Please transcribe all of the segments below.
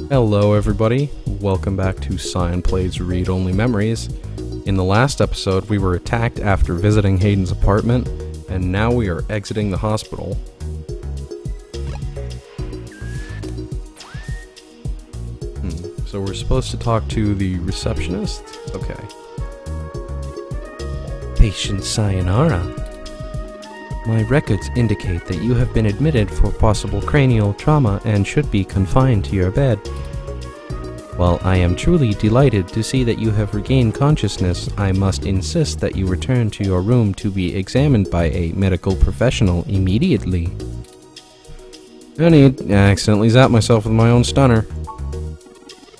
Hello everybody, welcome back to Cyan Plays Read-Only Memories. In the last episode we were attacked after visiting Hayden's apartment, and now we are exiting the hospital. So we're supposed to talk to the receptionist? Okay. Patient Sayonara. My records indicate that you have been admitted for possible cranial trauma and should be confined to your bed. While I am truly delighted to see that you have regained consciousness, I must insist that you return to your room to be examined by a medical professional immediately. I accidentally zapped myself with my own stunner.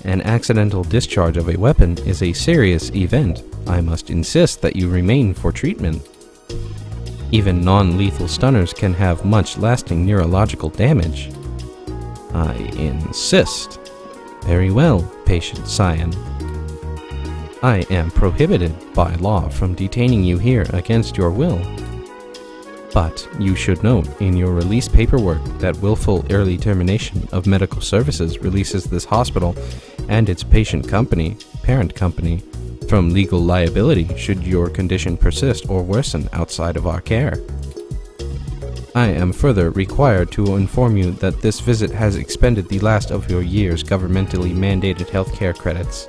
An accidental discharge of a weapon is a serious event. I must insist that you remain for treatment. Even non-lethal stunners can have much lasting neurological damage. I insist. Very well, patient Cyan. I am prohibited by law from detaining you here against your will. But you should note in your release paperwork that willful early termination of medical services releases this hospital and its parent company, from legal liability should your condition persist or worsen outside of our care. I am further required to inform you that this visit has expended the last of your year's governmentally mandated healthcare credits.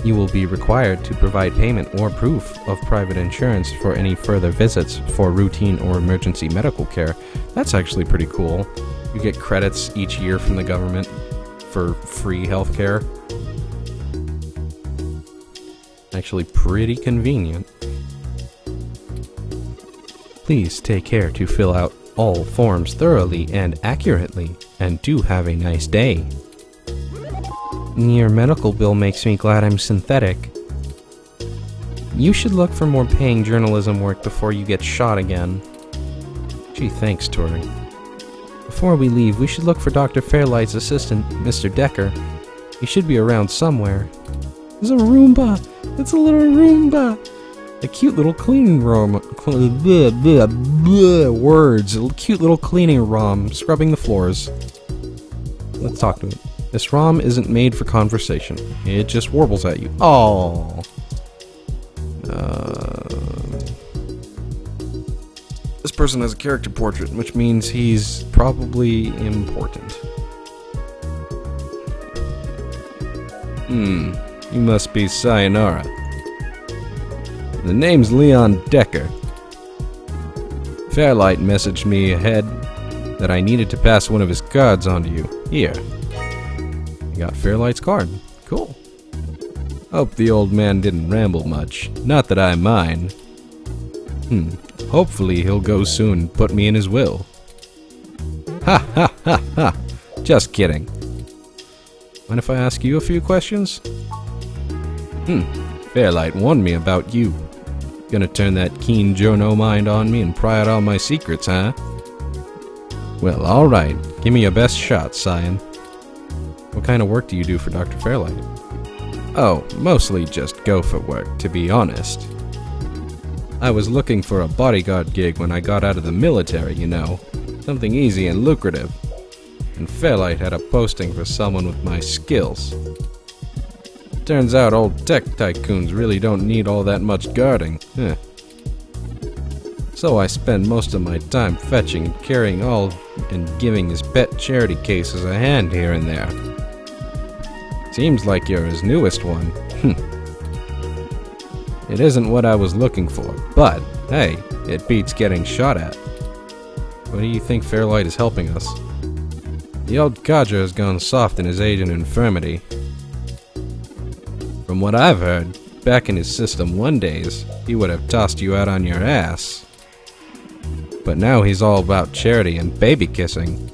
You will be required to provide payment or proof of private insurance for any further visits for routine or emergency medical care. That's actually pretty cool. You get credits each year from the government for free healthcare. Actually pretty convenient. Please take care to fill out all forms thoroughly and accurately, and do have a nice day. Your medical bill makes me glad I'm synthetic. You should look for more paying journalism work before you get shot again. Gee, thanks, Tori. Before we leave, we should look for Dr. Fairlight's assistant, Mr. Decker. He should be around somewhere. There's a Roomba! It's a little Roomba! A cute little cleaning room. Words. A cute little cleaning ROM scrubbing the floors. Let's talk to it. This ROM isn't made for conversation. It just warbles at you. Oh. This person has a character portrait, which means he's probably important. You must be Sayonara. The name's Leon Decker. Fairlight messaged me ahead that I needed to pass one of his cards on to you. Here. You got Fairlight's card. Cool. Hope the old man didn't ramble much. Not that I mind. Hopefully he'll go soon and put me in his will. Ha ha ha ha. Just kidding. Mind if I ask you a few questions? Fairlight warned me about you. Gonna turn that keen Jono mind on me and pry out all my secrets, huh? Well, alright. Give me your best shot, Cyan. What kind of work do you do for Dr. Fairlight? Oh, mostly just gopher work, to be honest. I was looking for a bodyguard gig when I got out of the military, you know. Something easy and lucrative. And Fairlight had a posting for someone with my skills. Turns out old tech tycoons really don't need all that much guarding. So I spend most of my time fetching and carrying all and giving his pet charity cases a hand here and there. Seems like you're his newest one. It isn't what I was looking for, but hey, it beats getting shot at. What do you think Fairlight is helping us? The old codger has gone soft in his age and infirmity. From what I've heard, back in his System 1 days, he would have tossed you out on your ass. But now he's all about charity and baby kissing.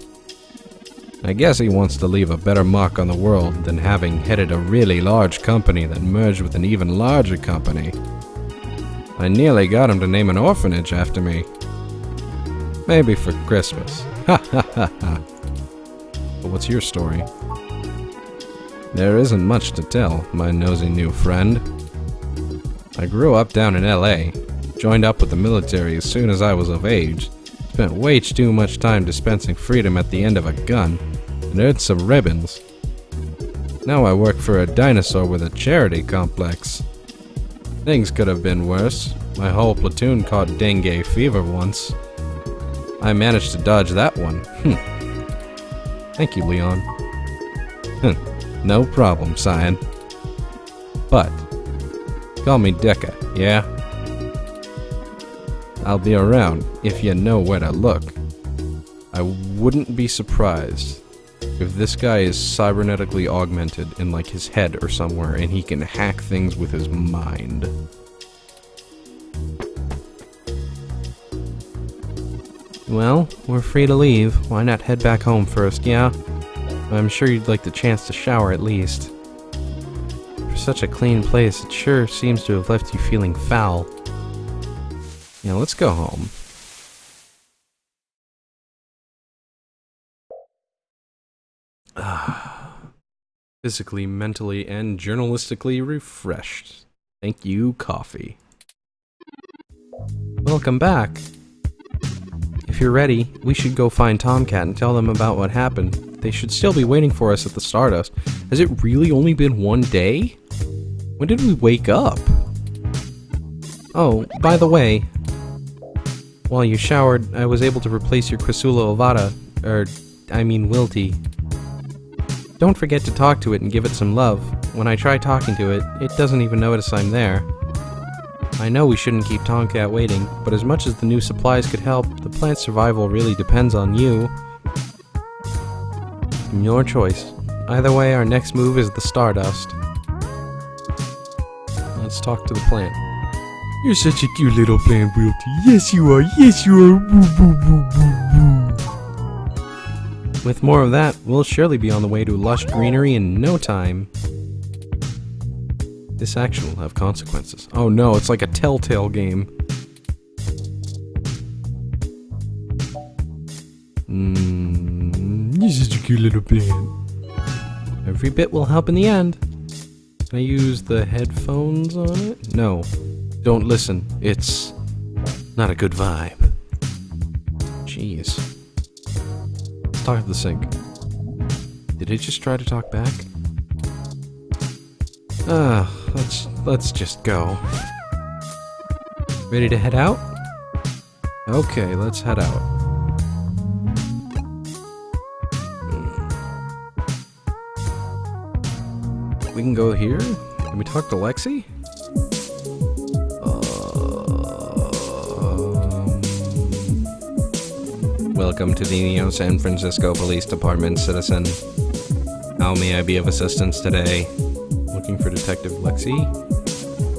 I guess he wants to leave a better mark on the world than having headed a really large company that merged with an even larger company. I nearly got him to name an orphanage after me. Maybe for Christmas. Ha ha ha ha. But what's your story? There isn't much to tell, my nosy new friend. I grew up down in LA, joined up with the military as soon as I was of age, spent way too much time dispensing freedom at the end of a gun, and earned some ribbons, Now I work for a dinosaur with a charity complex. Things could have been worse. My whole platoon caught dengue fever once. I managed to dodge that one. Thank you, Leon. No problem, Cyan. But, call me Deca, yeah? I'll be around if you know where to look. I wouldn't be surprised if this guy is cybernetically augmented in like his head or somewhere and he can hack things with his mind. Well, we're free to leave. Why not head back home first, yeah? I'm sure you'd like the chance to shower at least. For such a clean place, it sure seems to have left you feeling foul. Yeah, let's go home. Physically, mentally, and journalistically refreshed. Thank you, coffee. Welcome back. If you're ready, we should go find TOMCAT and tell them about what happened. They should still be waiting for us at the Stardust. Has it really only been one day? When did we wake up? Oh, by the way, while you showered, I was able to replace your Chrysula ovata, Wilty. Don't forget to talk to it and give it some love. When I try talking to it, it doesn't even notice I'm there. I know we shouldn't keep TOMCAT waiting, but as much as the new supplies could help, the plant's survival really depends on you. Your choice. Either way, our next move is the Stardust. Let's talk to the plant. You're such a cute little plant, Wilty. Yes, you are. Yes, you are. Boo, boo, boo, boo, boo. With more of that, we'll surely be on the way to lush greenery in no time. This action will have consequences. Oh no, it's like a Telltale game. You're such a cute little plant. Every bit will help in the end. Can I use the headphones on it? No. Don't listen. It's not a good vibe. Jeez. Let's talk to the sink. Did it just try to talk back? Let's just go. Ready to head out? Okay, let's head out. We can go here? Can we talk to Lexi? Welcome to the Neo San Francisco Police Department, citizen. How may I be of assistance today? Looking for Detective Lexi?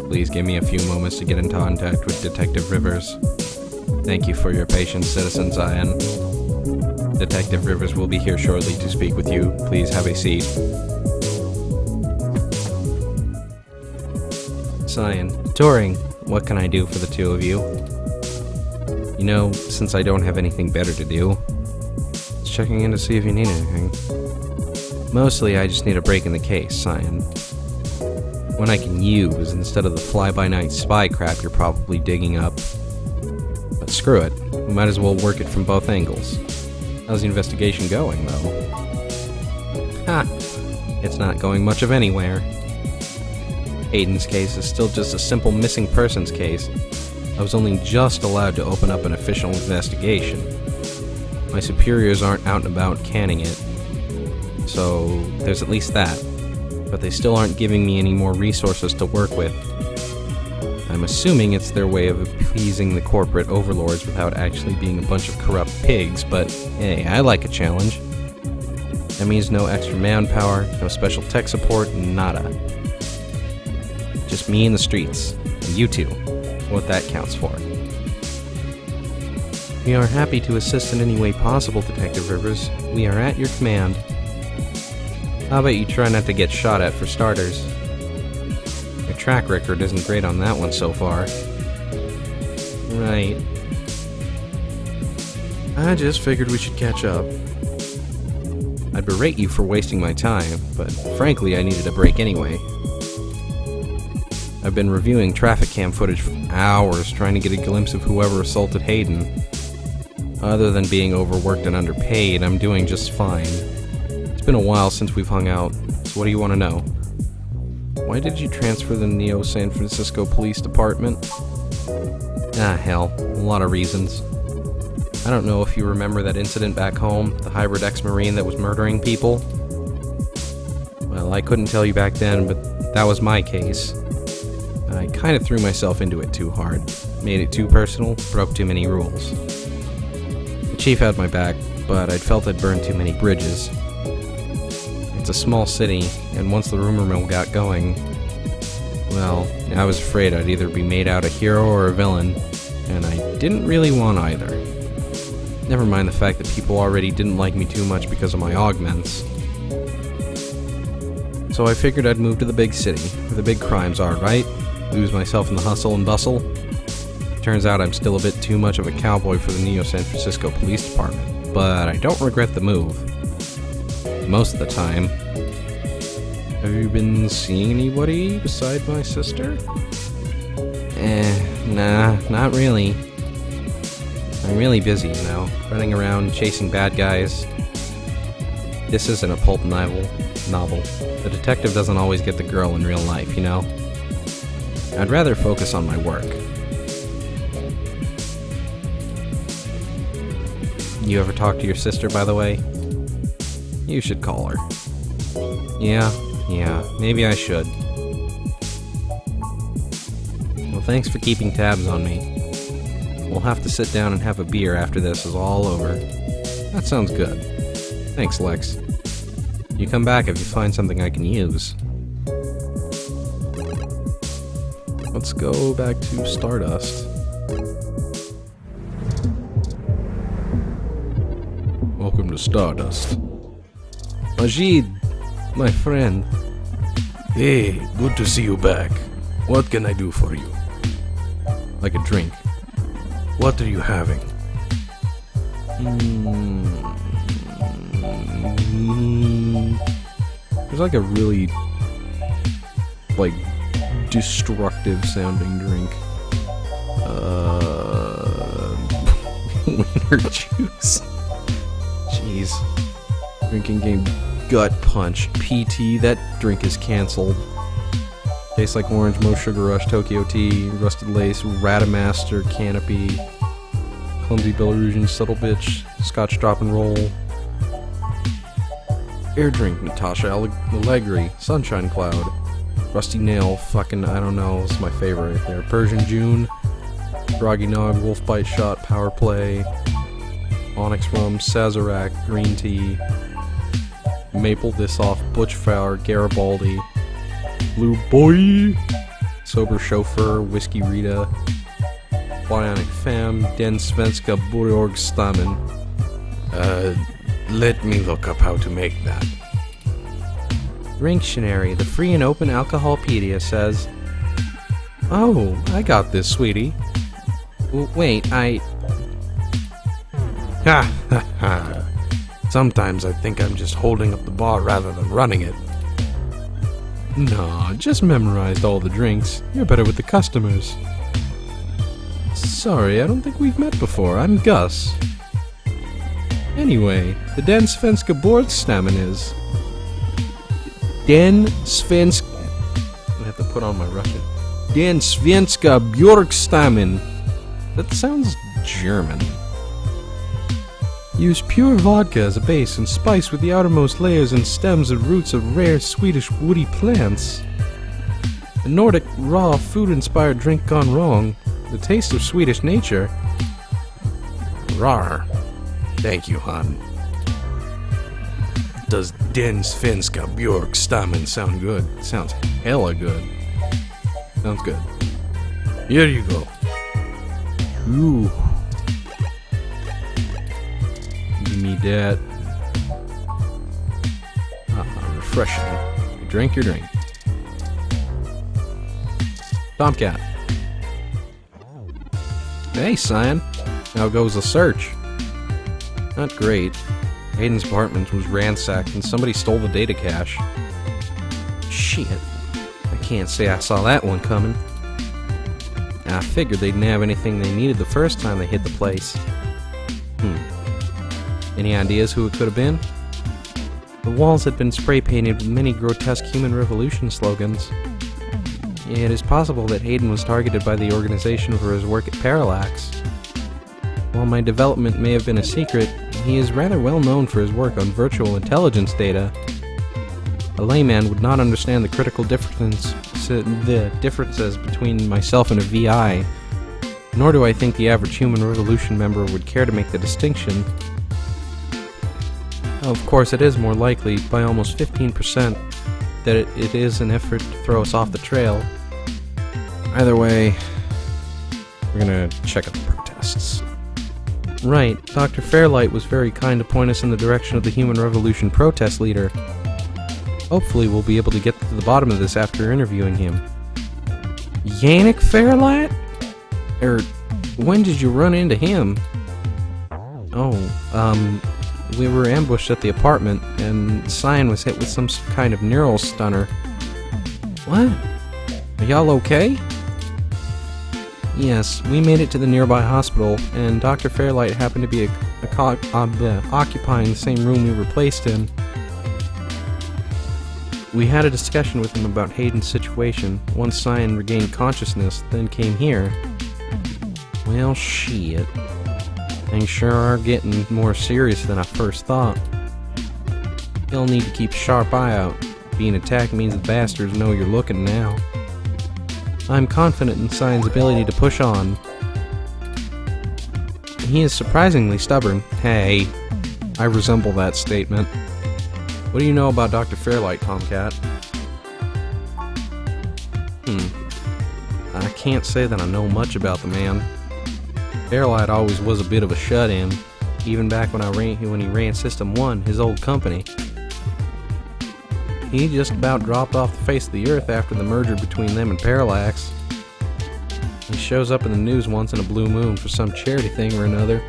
Please give me a few moments to get in contact with Detective Rivers. Thank you for your patience, Citizen Cyan. Detective Rivers will be here shortly to speak with you. Please have a seat. Cyan, Turing, what can I do for the two of you? You know, since I don't have anything better to do, just checking in to see if you need anything. Mostly, I just need a break in the case, Cyan. One I can use instead of the fly-by-night spy crap you're probably digging up. But screw it, we might as well work it from both angles. How's the investigation going, though? Ha! It's not going much of anywhere. Hayden's case is still just a simple missing persons case. I was only just allowed to open up an official investigation. My superiors aren't out and about canning it. So, there's at least that. But they still aren't giving me any more resources to work with. I'm assuming it's their way of appeasing the corporate overlords without actually being a bunch of corrupt pigs, but hey, I like a challenge. That means no extra manpower, no special tech support, nada. Just me in the streets, and you two. What that counts for. We are happy to assist in any way possible, Detective Rivers. We are at your command. How about you try not to get shot at for starters? Your track record isn't great on that one so far. Right. I just figured we should catch up. I'd berate you for wasting my time, but frankly I needed a break anyway. I've been reviewing traffic cam footage for hours trying to get a glimpse of whoever assaulted Hayden. Other than being overworked and underpaid, I'm doing just fine. It's been a while since we've hung out. So what do you want to know? Why did you transfer the Neo San Francisco Police Department? Ah, hell. A lot of reasons. I don't know if you remember that incident back home, the hybrid ex-Marine that was murdering people. Well, I couldn't tell you back then, but that was my case. I kind of threw myself into it too hard, made it too personal, broke too many rules. The chief had my back, but I'd felt I'd burned too many bridges. It's a small city, and once the rumor mill got going, well, I was afraid I'd either be made out a hero or a villain, and I didn't really want either. Never mind the fact that people already didn't like me too much because of my augments. So I figured I'd move to the big city, where the big crimes are, right? Lose myself in the hustle and bustle. Turns out I'm still a bit too much of a cowboy for the Neo San Francisco Police Department, but I don't regret the move. Most of the time. Have you been seeing anybody beside my sister? Nah, not really. I'm really busy, you know, running around chasing bad guys. This isn't a pulp novel. The detective doesn't always get the girl in real life, you know? I'd rather focus on my work. You ever talk to your sister, by the way? You should call her. Yeah, maybe I should. Well, thanks for keeping tabs on me. We'll have to sit down and have a beer after this is all over. That sounds good. Thanks, Lex. You come back if you find something I can use. Let's go back to Stardust. Welcome to Stardust. Majid, my friend. Hey, good to see you back. What can I do for you? Like a drink. What are you having? There's like a really, destructive sounding drink. Winter juice. Jeez. Drinking game gut punch. PT, that drink is cancelled. Tastes like orange, most sugar rush, Tokyo tea, rusted lace, Radamaster, canopy, clumsy Belarusian, subtle bitch, Scotch drop and roll. Air drink, Natasha Allegri, sunshine cloud, rusty nail, fucking I don't know, it's my favorite right there. Persian June, groggy nog, wolf bite shot, power play, onyx rum, sazerac, green tea, maple this off, butch flower, Garibaldi. Blue Boy, Sober Chauffeur, Whiskey Rita, Bionic Femme, Den Svenska Björkstammen. Let me look up how to make that. Dictionary, the free and open alcoholpedia says, oh, I got this, sweetie. Wait, Ha ha ha. Sometimes I think I'm just holding up the bar rather than running it. Nah, just memorized all the drinks. You're better with the customers. Sorry, I don't think we've met before. I'm Gus. Anyway, the Den Svenska Björkstammen is... Den Svenska... I have to put on my Russian. Den Svenska Björkstammen. That sounds German. Use pure vodka as a base and spice with the outermost layers and stems and roots of rare Swedish woody plants. A Nordic raw food-inspired drink gone wrong. The taste of Swedish nature. Rar. Thank you, hon. Does Den Svenska Björkstammen sound good? Sounds hella good. Sounds good. Here you go. Ooh. Give me that. Refreshing. You drink your drink. TOMCAT. Hey, Cyan. How goes the search? Not great. Hayden's apartment was ransacked and somebody stole the data cache. Shit. I can't say I saw that one coming. I figured they didn't have anything they needed the first time they hit the place. Any ideas who it could have been? The walls had been spray-painted with many grotesque human revolution slogans. It is possible that Hayden was targeted by the organization for his work at Parallax. While my development may have been a secret, he is rather well known for his work on virtual intelligence data. A layman would not understand the critical differences between myself and a VI, nor do I think the average human revolution member would care to make the distinction. Of course, it is more likely, by almost 15%, that it is an effort to throw us off the trail. Either way, we're gonna check out the protests. Right, Dr. Fairlight was very kind to point us in the direction of the Human Revolution protest leader. Hopefully we'll be able to get to the bottom of this after interviewing him. Yannick Fairlight? When did you run into him? We were ambushed at the apartment, and Cyan was hit with some kind of neural stunner. What? Are y'all okay? Yes, we made it to the nearby hospital, and Dr. Fairlight happened to be occupying the same room we were placed in. We had a discussion with him about Hayden's situation once Cyan regained consciousness, then came here. Well, shit. Things sure are getting more serious than I first thought. You'll need to keep a sharp eye out. Being attacked means the bastards know you're looking now. I'm confident in Cyan's ability to push on. He is surprisingly stubborn. Hey, I resemble that statement. What do you know about Dr. Fairlight, TOMCAT? I can't say that I know much about the man. Fairlight always was a bit of a shut-in, even back when he ran System 1, his old company. He just about dropped off the face of the earth after the merger between them and Parallax. He shows up in the news once in a blue moon for some charity thing or another.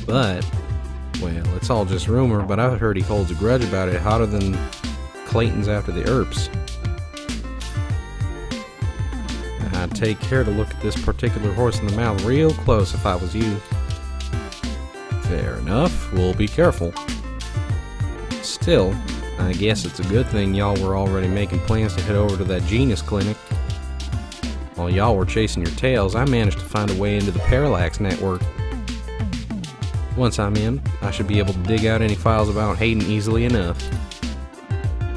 But, well, it's all just rumor, but I've heard he holds a grudge about it hotter than Clayton's after the Earps. I'd take care to look at this particular horse in the mouth real close if I was you. Fair enough, we'll be careful. Still, I guess it's a good thing y'all were already making plans to head over to that genius clinic. While y'all were chasing your tails, I managed to find a way into the Parallax network. Once I'm in, I should be able to dig out any files about Hayden easily enough.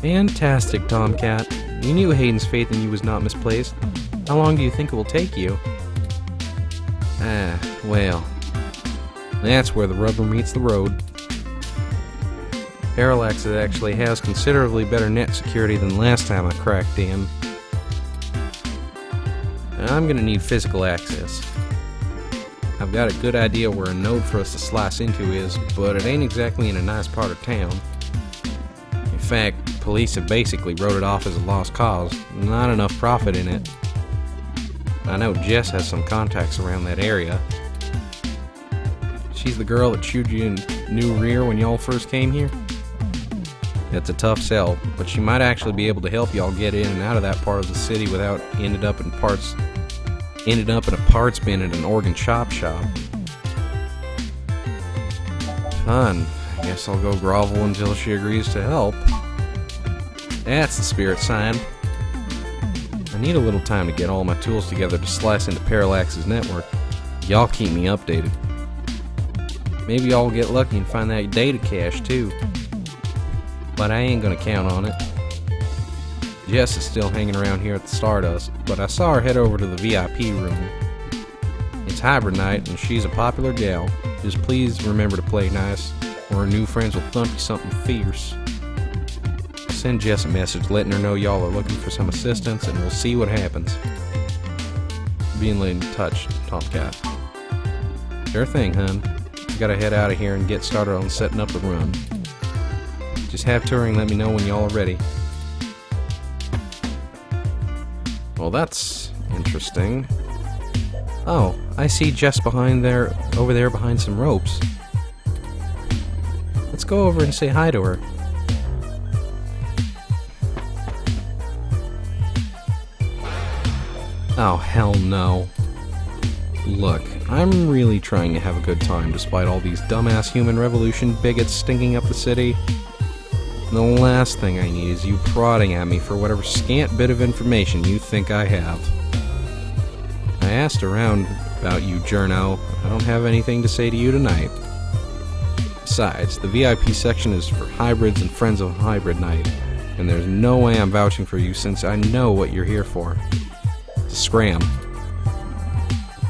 Fantastic, TOMCAT. You knew Hayden's faith in you was not misplaced. How long do you think it will take you? Well, that's where the rubber meets the road. Parallax actually has considerably better net security than last time I cracked in. I'm gonna need physical access. I've got a good idea where a node for us to slice into is, but it ain't exactly in a nice part of town. In fact, police have basically wrote it off as a lost cause. Not enough profit in it. I know Jess has some contacts around that area. She's the girl that chewed you in new rear when y'all first came here? It's a tough sell, but she might actually be able to help y'all get in and out of that part of the city without ended up in a parts bin at an organ chop shop. Fun. I guess I'll go grovel until she agrees to help. That's the spirit, Cyan. I need a little time to get all my tools together to slice into Parallax's network. Y'all keep me updated. Maybe y'all get lucky and find that data cache too. But I ain't gonna count on it. Jess is still hanging around here at the Stardust, but I saw her head over to the VIP room. It's hybrid night and she's a popular gal. Just please remember to play nice, or her new friends will thump you something fierce. I'll send Jess a message letting her know y'all are looking for some assistance, and we'll see what happens. Being laid in touch, TOMCAT. Sure thing, hun. I gotta head out of here and get started on setting up the run. Just have Turing let me know when y'all are ready. Well, that's interesting. Oh, I see Jess over there behind some ropes. Let's go over and say hi to her. Oh, hell no. Look, I'm really trying to have a good time despite all these dumbass human revolution bigots stinking up the city. And the last thing I need is you prodding at me for whatever scant bit of information you think I have. I asked around about you, Journo. I don't have anything to say to you tonight. Besides, the VIP section is for hybrids and friends of Hybrid Night, and there's no way I'm vouching for you since I know what you're here for. To scram.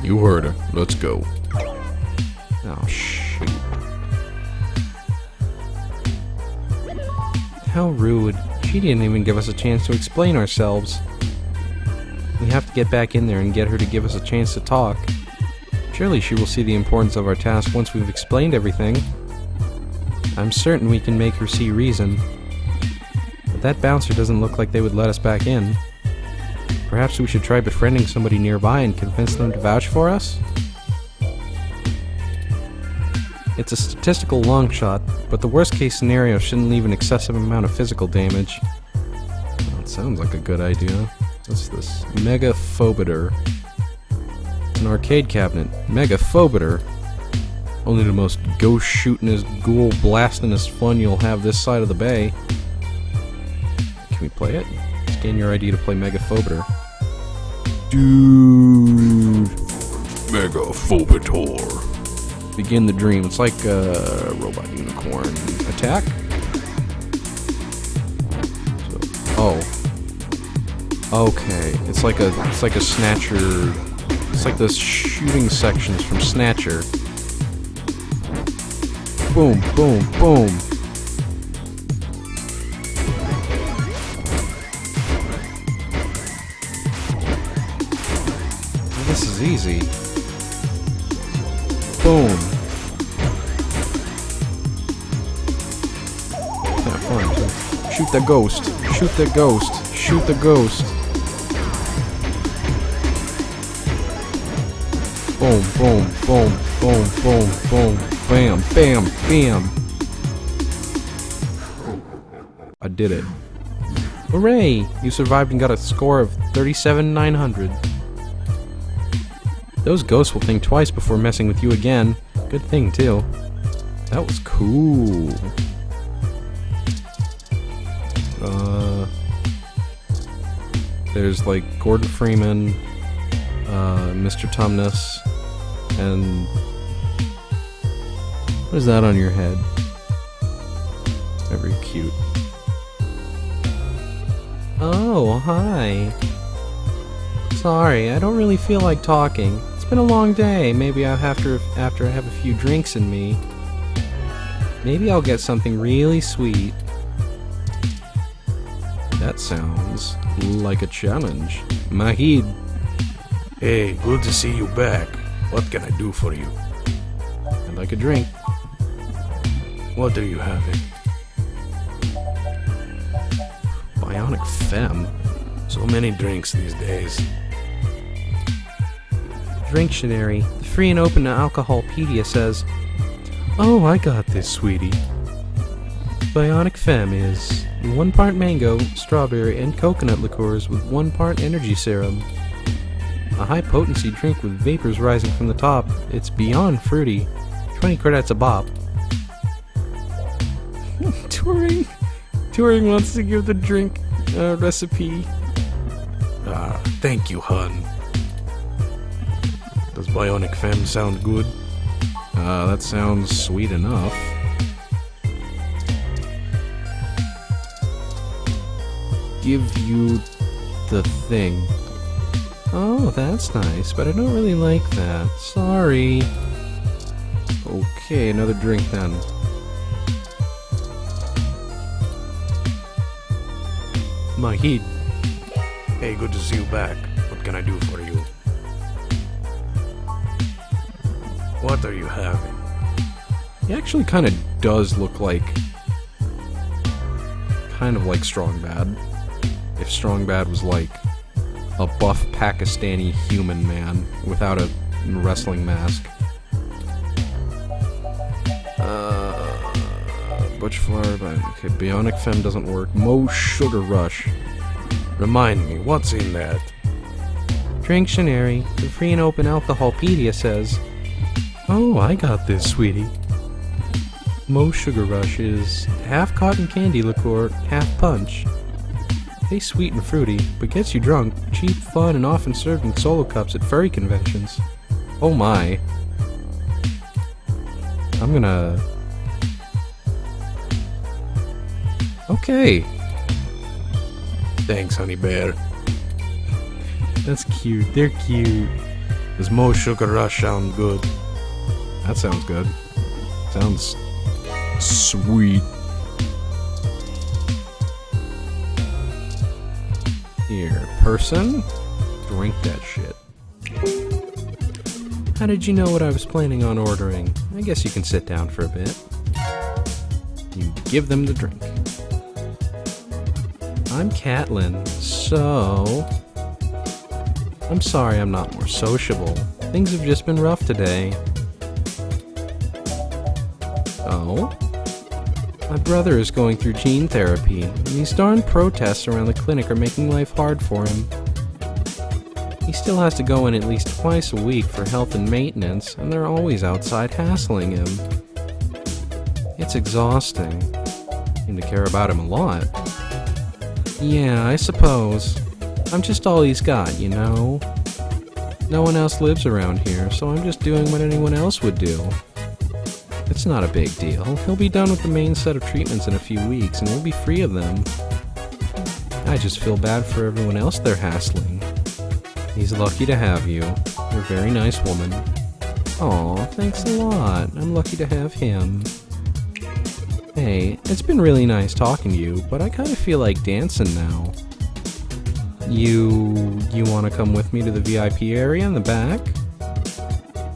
You heard her. Let's go. Oh, shoot. How rude. She didn't even give us a chance to explain ourselves. We have to get back in there and get her to give us a chance to talk. Surely she will see the importance of our task once we've explained everything. I'm certain we can make her see reason. But that bouncer doesn't look like they would let us back in. Perhaps we should try befriending somebody nearby and convince them to vouch for us? It's a statistical long shot, but the worst case scenario shouldn't leave an excessive amount of physical damage. Well, it sounds like a good idea. What's this? Mega Phobiter. It's an arcade cabinet. Mega Phobiter. Only the most ghost shootingest, ghoul blastingest fun you'll have this side of the bay. Can we play it? Scan your ID to play Mega Phobiter. Dude. Mega Phobitor. Begin the dream. It's like a robot unicorn. Attack? So, okay. It's like a Snatcher. It's like the shooting sections from Snatcher. Boom, boom, boom. Well, this is easy. Boom. Yeah, fun too. Shoot the ghost. Shoot the ghost. Shoot the ghost. Boom, boom, boom, boom, boom, boom. Bam, bam, bam. I did it. Hooray! You survived and got a score of 37,900. Those ghosts will think twice before messing with you again. Good thing, too. That was cool. There's like Gordon Freeman, Mr. Tumnus, and what is that on your head? Very cute. Oh, hi. Sorry, I don't really feel like talking. It's been a long day. Maybe I'll have to after I have a few drinks in me. Maybe I'll get something really sweet. That sounds like a challenge. Mahid. Hey, good to see you back. What can I do for you? I'd like a drink. What are you having? Bionic Femme. So many drinks these days. Dictionary. The free and open alcoholpedia says, "Oh, I got this, sweetie. Bionic Femme is 1 part mango, strawberry, and coconut liqueurs with 1 part energy serum. A high-potency drink with vapors rising from the top. It's beyond fruity. 20 credits a bop." Turing wants to give the drink recipe. Thank you, hun. Does Bionic Femme sound good? That sounds sweet enough. Give you the thing. Oh, that's nice, but I don't really like that. Sorry. Okay, another drink then. Mahid. Hey, good to see you back. What can I do for you? What are you having? He actually kind of does look like... kind of like Strong Bad. If Strong Bad was like a buff Pakistani human man without a wrestling mask. Butch Flower, but okay, Bionic Femme doesn't work. Mo Sugar Rush. Remind me, what's in that? Dictionary. The free and open alcoholpedia says, "Oh, I got this, sweetie. Mo Sugar Rush is half cotton candy liqueur, half punch. Tastes sweet and fruity, but gets you drunk, cheap, fun, and often served in solo cups at furry conventions. Oh my. I'm gonna... Okay. Thanks, honey bear. That's cute. They're cute. Does Mo Sugar Rush sound good? That sounds good. Sounds sweet. Here, person, drink that shit. How did you know what I was planning on ordering? I guess you can sit down for a bit. You give them the drink. I'm Catelyn, so... I'm sorry I'm not more sociable. Things have just been rough today. Oh? My brother is going through gene therapy, and these darn protests around the clinic are making life hard for him. He still has to go in at least twice a week for health and maintenance, and they're always outside hassling him. It's exhausting. Seem to care about him a lot. Yeah, I suppose. I'm just all he's got, you know? No one else lives around here, so I'm just doing what anyone else would do. It's not a big deal. He'll be done with the main set of treatments in a few weeks, and we'll be free of them. I just feel bad for everyone else they're hassling. He's lucky to have you. You're a very nice woman. Aw, thanks a lot. I'm lucky to have him. Hey, it's been really nice talking to you, but I kind of feel like dancing now. You want to come with me to the VIP area in the back?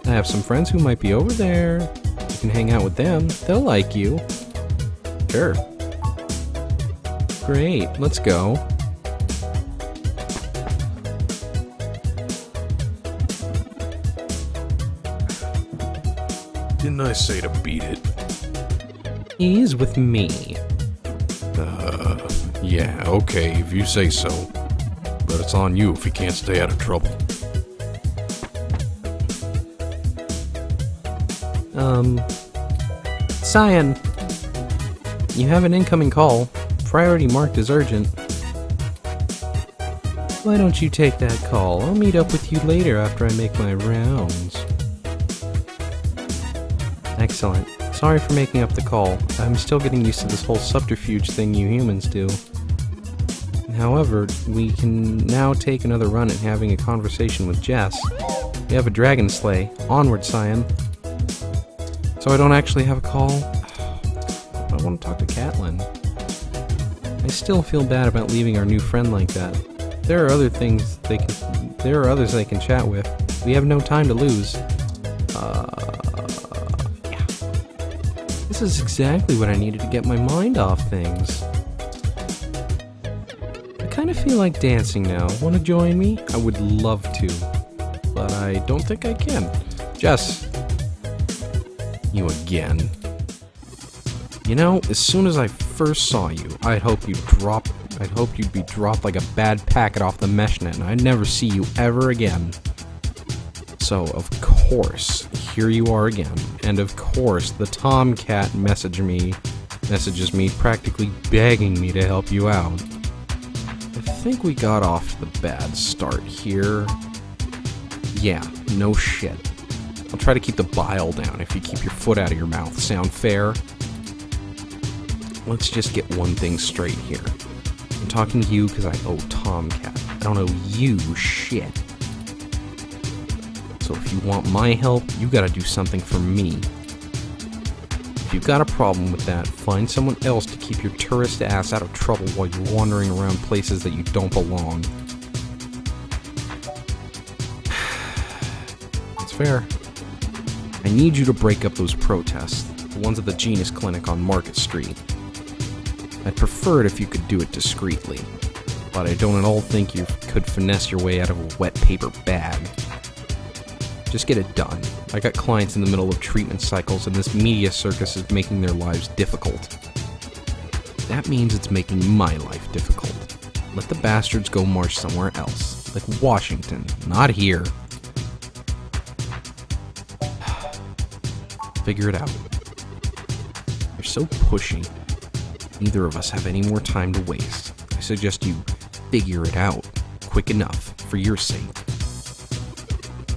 I have some friends who might be over there. You can hang out with them. They'll like you. Sure. Great, let's go. Didn't I say to beat it? He's with me. Yeah, okay, if you say so. But it's on you if you can't stay out of trouble. Cyan. You have an incoming call. Priority marked as urgent. Why don't you take that call? I'll meet up with you later after I make my rounds. Excellent. Sorry for making up the call. I'm still getting used to this whole subterfuge thing you humans do. However, we can now take another run at having a conversation with Jess. We have a dragon slay. Onward, Cyan. So I don't actually have a call? I want to talk to Catelyn. I still feel bad about leaving our new friend like that. There are others they can chat with. We have no time to lose. Yeah. This is exactly what I needed to get my mind off things. I kind of feel like dancing now. Want to join me? I would love to, but I don't think I can. Jess. You again. You know, as soon as I first saw you, I'd hoped you'd be dropped like a bad packet off the meshnet, and I'd never see you ever again. So, of course, here you are again. And of course, the TOMCAT messages me practically begging me to help you out. I think we got off to the bad start here. Yeah, no shit. I'll try to keep the bile down if you keep your foot out of your mouth. Sound fair? Let's just get one thing straight here. I'm talking to you because I owe TOMCAT. I don't owe you shit. So if you want my help, you gotta do something for me. If you've got a problem with that, find someone else to keep your tourist ass out of trouble while you're wandering around places that you don't belong. It's fair. I need you to break up those protests, the ones at the Genus Clinic on Market Street. I'd prefer it if you could do it discreetly, but I don't at all think you could finesse your way out of a wet paper bag. Just get it done. I got clients in the middle of treatment cycles, and this media circus is making their lives difficult. That means it's making my life difficult. Let the bastards go march somewhere else, like Washington, not here. Figure it out. so pushy. Neither of us have any more time to waste. I suggest you figure it out quick enough for your sake.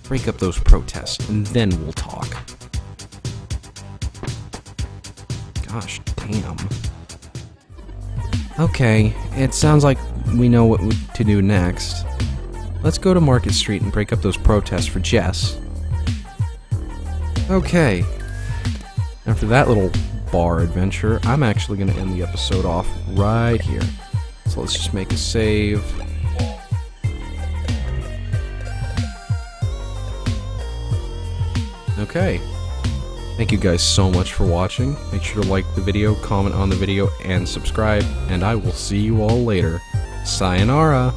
Break up those protests, and then we'll talk. Gosh damn. Okay, it sounds like we know what to do next. Let's go to Market Street and break up those protests for Jess. Okay. After that little bar adventure, I'm actually going to end the episode off right here. So let's just make a save. Okay. Thank you guys so much for watching. Make sure to like the video, comment on the video, and subscribe. And I will see you all later. Sayonara!